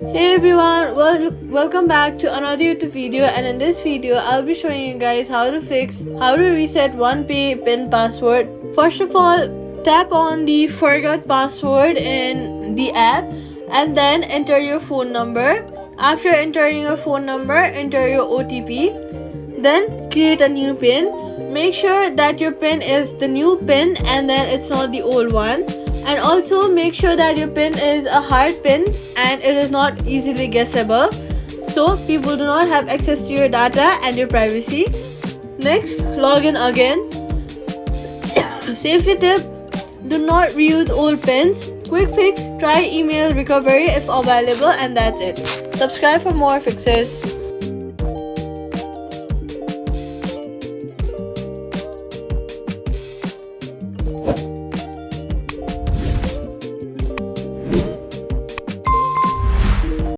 Hey everyone, welcome back to another YouTube video, and in this video I'll be showing you guys how to reset OnePay PIN password. First of all, tap on the forgot password in the app and then enter your phone number. After entering your phone number, enter your OTP. Then create a new PIN. Make sure that your PIN is the new PIN and then it's not the old one. And also make sure that your PIN is a hard PIN and it is not easily guessable, so people do not have access to your data and your privacy. Next, log in again. Safety tip: do not reuse old PINs. Quick fix: try email recovery if available, and that's it. Subscribe for more fixes.